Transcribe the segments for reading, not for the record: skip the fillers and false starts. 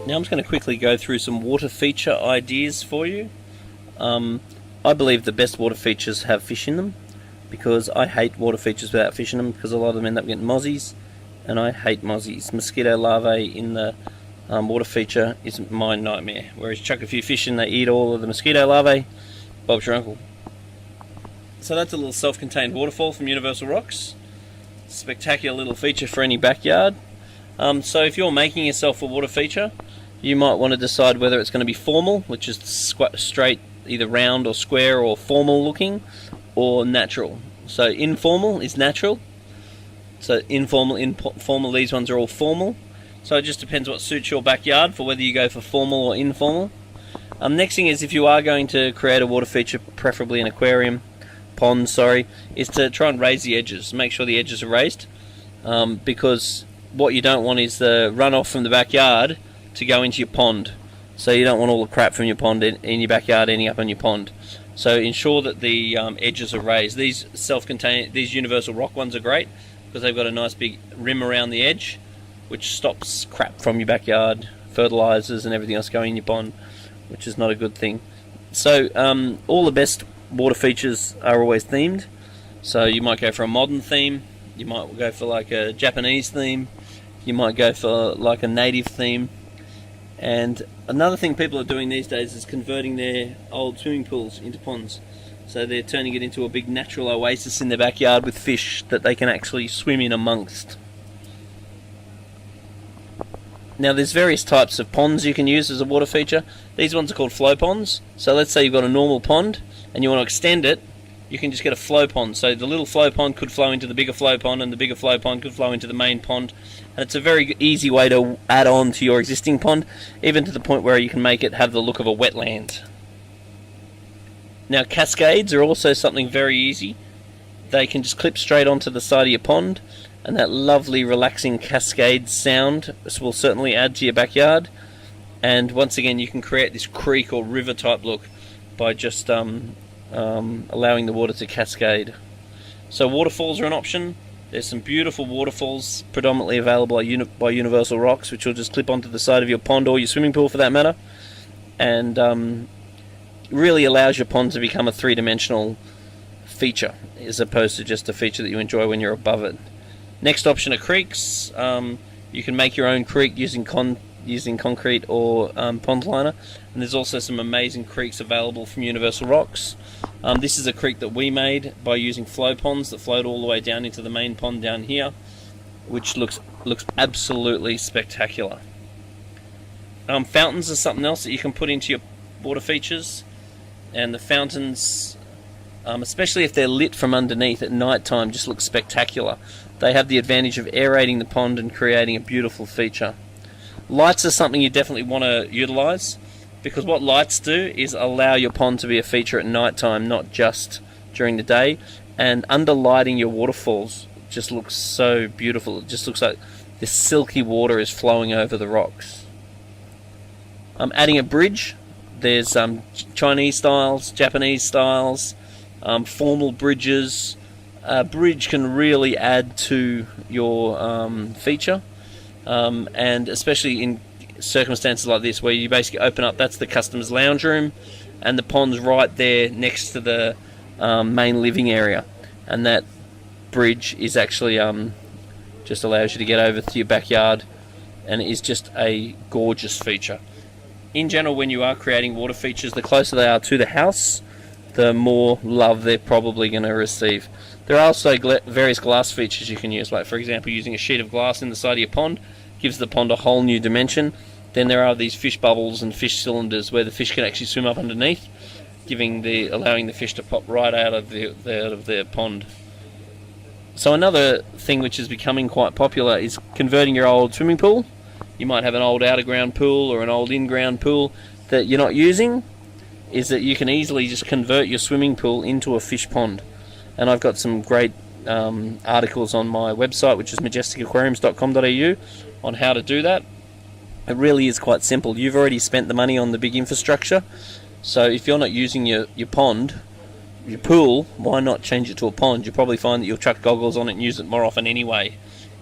Now I'm just going to quickly go through some water feature ideas for you. I believe the best water features have fish in them, because I hate water features without fish in them, because a lot of them end up getting mozzies, and I hate mozzies. Mosquito larvae in the water feature is my nightmare. Whereas chuck a few fish in, they eat all of the mosquito larvae, Bob's your uncle. So that's a little self-contained waterfall from Universal Rocks. Spectacular little feature for any backyard. So if you're making yourself a water feature, you might want to decide whether it's going to be formal, which is straight, either round or square or formal looking, or natural. So informal is natural. So formal, these ones are all formal. So it just depends what suits your backyard for whether you go for formal or informal. Next thing is, if you are going to create a water feature, preferably an aquarium, pond, is to try and raise the edges. Make sure the edges are raised, because what you don't want is the runoff from the backyard to go into your pond. So you don't want all the crap from your pond in your backyard ending up in your pond. So ensure that the edges are raised. These these Universal Rock ones are great because they've got a nice big rim around the edge, which stops crap from your backyard, fertilizers and everything else going in your pond, which is not a good thing. So all the best water features are always themed. So you might go for a modern theme, you might go for like a Japanese theme, you might go for like a native theme. And another thing people are doing these days is converting their old swimming pools into ponds. So they're turning it into a big natural oasis in their backyard with fish that they can actually swim in amongst. Now there's various types of ponds you can use as a water feature. These ones are called flow ponds. So let's say you've got a normal pond and you want to extend it, you can just get a flow pond. So the little flow pond could flow into the bigger flow pond, and the bigger flow pond could flow into the main pond. And it's a very easy way to add on to your existing pond, even to the point where you can make it have the look of a wetland. Now cascades are also something very easy. They can just clip straight onto the side of your pond, and that lovely relaxing cascade sound will certainly add to your backyard. And once again, you can create this creek or river type look by just allowing the water to cascade. So waterfalls are an option. There's some beautiful waterfalls predominantly available by Universal Rocks, which will just clip onto the side of your pond or your swimming pool for that matter, and really allows your pond to become a three-dimensional feature as opposed to just a feature that you enjoy when you're above it. Next option are creeks. You can make your own creek using concrete or pond liner, and there's also some amazing creeks available from Universal Rocks. This is a creek that we made by using flow ponds that flowed all the way down into the main pond down here, which looks absolutely spectacular. Fountains are something else that you can put into your water features, and the fountains, especially if they're lit from underneath at night time, just look spectacular. They have the advantage of aerating the pond and creating a beautiful feature. Lights are something you definitely want to utilize, because what lights do is allow your pond to be a feature at night time, not just during the day. And underlighting your waterfalls just looks so beautiful. It just looks like this silky water is flowing over the rocks. Adding a bridge, there's Chinese styles, Japanese styles, formal bridges. A bridge can really add to your feature, and especially in circumstances like this where you basically open up, that's the customer's lounge room, and the pond's right there next to the main living area, and that bridge is actually just allows you to get over to your backyard, and it is just a gorgeous feature. In general, when you are creating water features, the closer they are to the house, the more love they're probably going to receive. There are also various glass features you can use, like for example using a sheet of glass in the side of your pond gives the pond a whole new dimension. Then there are these fish bubbles and fish cylinders where the fish can actually swim up underneath, allowing the fish to pop right out of their pond. So another thing which is becoming quite popular is converting your old swimming pool. You might have an old out-of-ground pool or an old in-ground pool that you're not using, is that you can easily just convert your swimming pool into a fish pond. And I've got some great articles on my website, which is majesticaquariums.com.au, on how to do that. It really is quite simple. You've already spent the money on the big infrastructure, So if you're not using your pond, your pool, why not change it to a pond? You'll probably find that you'll chuck goggles on it and use it more often anyway.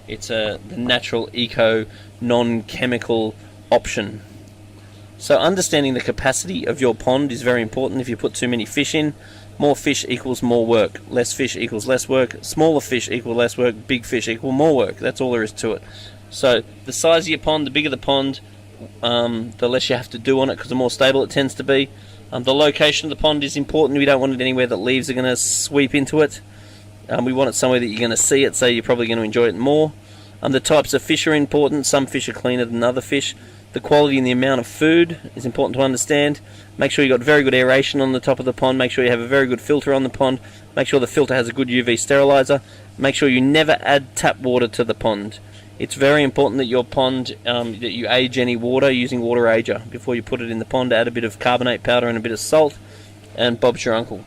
It's the natural, eco, non-chemical option. So understanding the capacity of your pond is very important. If you put too many fish in, more fish equals more work. Less fish equals less work. Smaller fish equal less work. Big fish equal more work. That's all there is to it. So the size of your pond, the bigger the pond, the less you have to do on it, because the more stable it tends to be. The location of the pond is important. We don't want it anywhere that leaves are going to sweep into it. We want it somewhere that you're going to see it, so you're probably going to enjoy it more. The types of fish are important. Some fish are cleaner than other fish. The quality and the amount of food is important to understand. Make sure you've got very good aeration on the top of the pond. Make sure you have a very good filter on the pond. Make sure the filter has a good UV sterilizer. Make sure you never add tap water to the pond. It's very important that your pond, that you age any water using water ager before you put it in the pond. Add a bit of carbonate powder and a bit of salt, and Bob's your uncle.